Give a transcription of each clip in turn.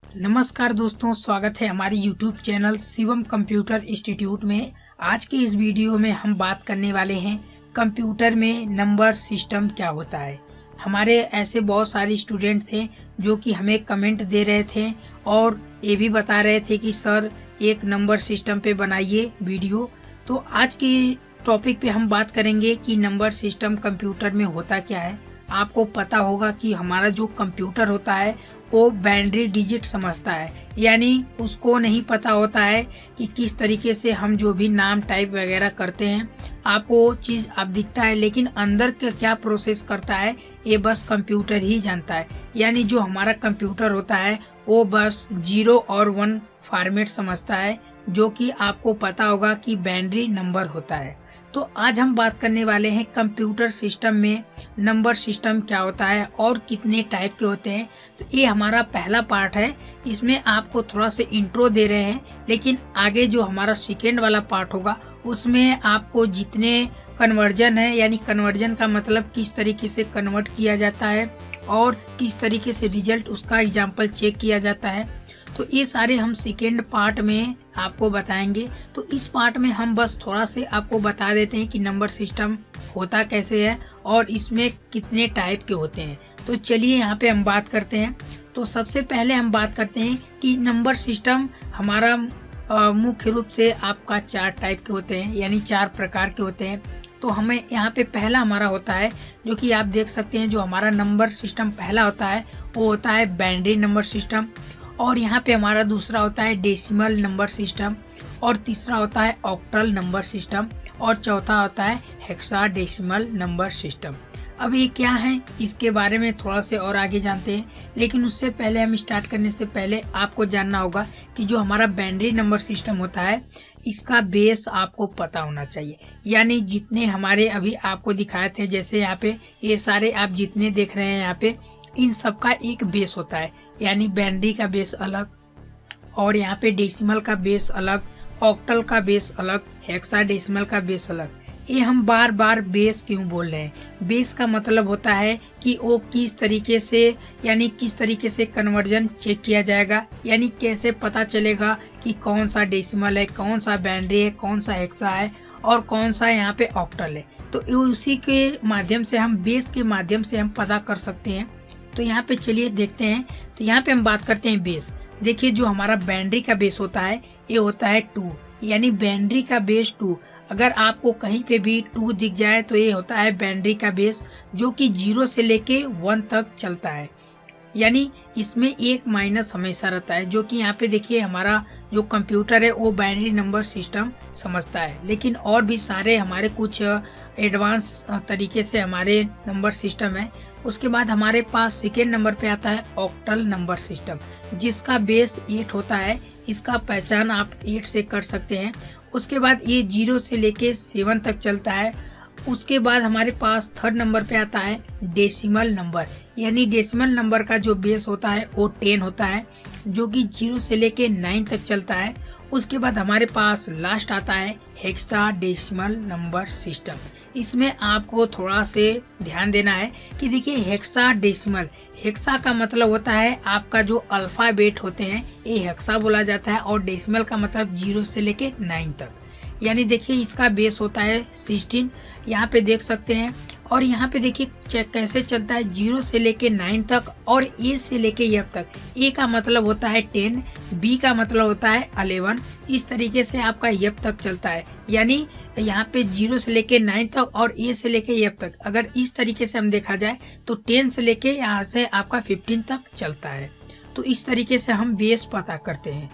नमस्कार दोस्तों, स्वागत है हमारे YouTube channel Shivam computer institute में। आज के इस वीडियो में हम बात करने वाले हैं कंप्यूटर में नंबर सिस्टम क्या होता है। हमारे ऐसे बहुत सारे स्टूडेंट थे जो कि हमें कमेंट दे रहे थे और ये भी बता रहे थे कि सर एक नंबर सिस्टम पे बनाइए वीडियो। तो आज के टॉपिक पे हम बात करेंगे कि नंबर सिस्टम कंप्यूटर में होता क्या है। आपको पता होगा कि हमारा जो कंप्यूटर होता है वो बाइनरी डिजिट समझता है, यानी उसको नहीं पता होता है कि किस तरीके से हम जो भी नाम टाइप वगैरह करते हैं, आपको वो चीज़ आप दिखता है, लेकिन अंदर का क्या प्रोसेस करता है ये बस कंप्यूटर ही जानता है। यानी जो हमारा कंप्यूटर होता है वो बस 0 और 1 फॉर्मेट समझता है, जो कि आपको पता होगा कि बाइनरी नंबर होता है। तो आज हम बात करने वाले हैं कंप्यूटर सिस्टम में नंबर सिस्टम क्या होता है और कितने टाइप के होते हैं। तो ये हमारा पहला पार्ट है, इसमें आपको थोड़ा सा इंट्रो दे रहे हैं, लेकिन आगे जो हमारा सेकेंड वाला पार्ट होगा उसमें आपको जितने कन्वर्जन है, यानी कन्वर्जन का मतलब किस तरीके से कन्वर्ट किया जाता है और किस तरीके से रिजल्ट उसका एग्जाम्पल चेक किया जाता है, तो ये सारे हम सेकेंड पार्ट में आपको बताएंगे। तो इस पार्ट में हम बस थोड़ा से आपको बता देते हैं कि नंबर सिस्टम होता कैसे है और इसमें कितने टाइप के होते हैं। तो चलिए यहाँ पे हम बात करते हैं। तो सबसे पहले हम बात करते हैं कि नंबर सिस्टम हमारा मुख्य रूप से आपका 4 टाइप के होते हैं, यानी 4 प्रकार के होते हैं। तो हमें यहाँ पे पहला हमारा होता है, जो कि आप देख सकते हैं, जो हमारा नंबर सिस्टम पहला होता है वो होता है बाइनरी नंबर सिस्टम। और यहाँ पे हमारा दूसरा होता है डेसिमल नंबर सिस्टम, और तीसरा होता है ऑक्टल नंबर सिस्टम, और चौथा होता है हेक्साडेसिमल नंबर सिस्टम। अब ये क्या है इसके बारे में थोड़ा से और आगे जानते हैं, लेकिन उससे पहले हम स्टार्ट करने से पहले आपको जानना होगा कि जो हमारा बाइनरी नंबर सिस्टम होता है इसका बेस आपको पता होना चाहिए। यानी जितने हमारे अभी आपको दिखाए थे, जैसे यहाँ पे ये सारे आप जितने देख रहे हैं यहाँ पे, इन सबका एक बेस होता है। यानी बाइनरी का बेस अलग, और यहाँ पे डेसिमल का बेस अलग, ऑक्टल का बेस अलग, हेक्साडेसिमल का बेस अलग। ये हम बार बार बेस क्यों बोल रहे हैं? बेस का मतलब होता है कि वो किस तरीके से, यानी किस तरीके से कन्वर्जन चेक किया जाएगा, यानी कैसे पता चलेगा कि कौन सा डेसिमल है, कौन सा बाइनरी है, कौन सा हेक्सा है और कौन सा यहाँ पे ऑक्टल है। तो उसी के माध्यम से हम, बेस के माध्यम से हम पता कर सकते हैं। तो यहाँ पे चलिए देखते हैं। तो यहाँ पे हम बात करते हैं बेस। देखिए जो हमारा बाइनरी का बेस होता है ये होता है 2, यानी बाइनरी का बेस 2। अगर आपको कहीं पे भी 2 दिख जाए तो ये होता है बाइनरी का बेस, जो कि 0 से लेके 1 तक चलता है। यानी इसमें एक माइनस हमेशा रहता है, जो कि यहाँ पे देखिए हमारा जो कंप्यूटर है वो बाइनरी नंबर सिस्टम समझता है। लेकिन और भी सारे हमारे कुछ एडवांस तरीके से हमारे नंबर सिस्टम है। उसके बाद हमारे पास सेकेंड नंबर पे आता है ऑक्टल नंबर सिस्टम, जिसका बेस 8 होता है। इसका पहचान आप 8 से कर सकते हैं। उसके बाद ये 0 से लेके 7 तक चलता है। उसके बाद हमारे पास थर्ड नंबर पे आता है डेसिमल नंबर, यानी डेसिमल नंबर का जो बेस होता है वो 10 होता है, जो कि 0 से लेके 9 तक चलता है। उसके बाद हमारे पास लास्ट आता है हेक्साडेसिमल नंबर सिस्टम। इसमें आपको थोड़ा से ध्यान देना है कि देखिए हेक्साडेसिमल, हेक्सा का मतलब होता है आपका जो अल्फाबेट होते हैं ये हेक्सा बोला जाता है, और डेसिमल का मतलब 0 से लेके 9 तक। यानी देखिए इसका बेस होता है 16, यहाँ पे देख सकते हैं। और यहाँ पे देखिए चेक कैसे चलता है 0 से लेके 9 तक, और ए से लेके एफ तक। ए का मतलब होता है 10, बी का मतलब होता है 11। इस तरीके से आपका एफ तक चलता है। यानी यहाँ पे 0 से लेके 9 तक और ए से लेके एफ तक। अगर इस तरीके से हम देखा जाए तो 10 से लेके यहाँ से आपका 15 तक चलता है। तो इस तरीके से हम बेस पता करते हैं।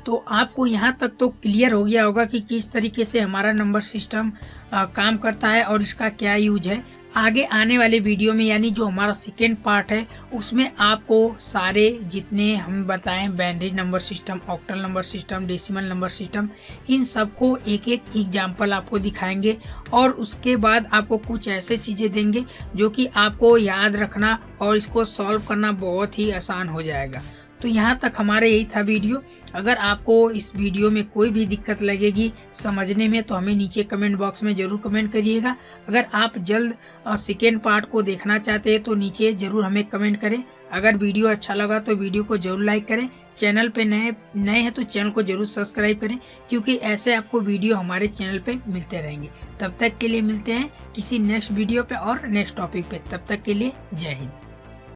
तो आपको यहाँ तक तो क्लियर हो गया होगा कि किस तरीके से हमारा नंबर सिस्टम काम करता है और इसका क्या यूज है। आगे आने वाले वीडियो में, यानी जो हमारा सेकेंड पार्ट है, उसमें आपको सारे जितने हम बताएं binary number system, octal number system, decimal number system, इन सबको एक एक एग्जाम्पल आपको दिखाएंगे। और उसके बाद आपको कुछ ऐसे चीज़ें देंगे जो कि आपको याद रखना और इसको सॉल्व करना बहुत ही आसान हो जाएगा। तो यहाँ तक हमारा यही था वीडियो। अगर आपको इस वीडियो में कोई भी दिक्कत लगेगी समझने में तो हमें नीचे कमेंट बॉक्स में जरूर कमेंट करिएगा। अगर आप जल्द सेकेंड पार्ट को देखना चाहते हैं तो नीचे जरूर हमें कमेंट करें। अगर वीडियो अच्छा लगा तो वीडियो को जरूर लाइक करें। चैनल पे नए हैं तो चैनल को जरूर सब्सक्राइब करें, क्योंकि ऐसे आपको वीडियो हमारे चैनल पे मिलते रहेंगे। तब तक के लिए मिलते हैं किसी नेक्स्ट वीडियो पे और नेक्स्ट टॉपिक पे। तब तक के लिए जय हिंद।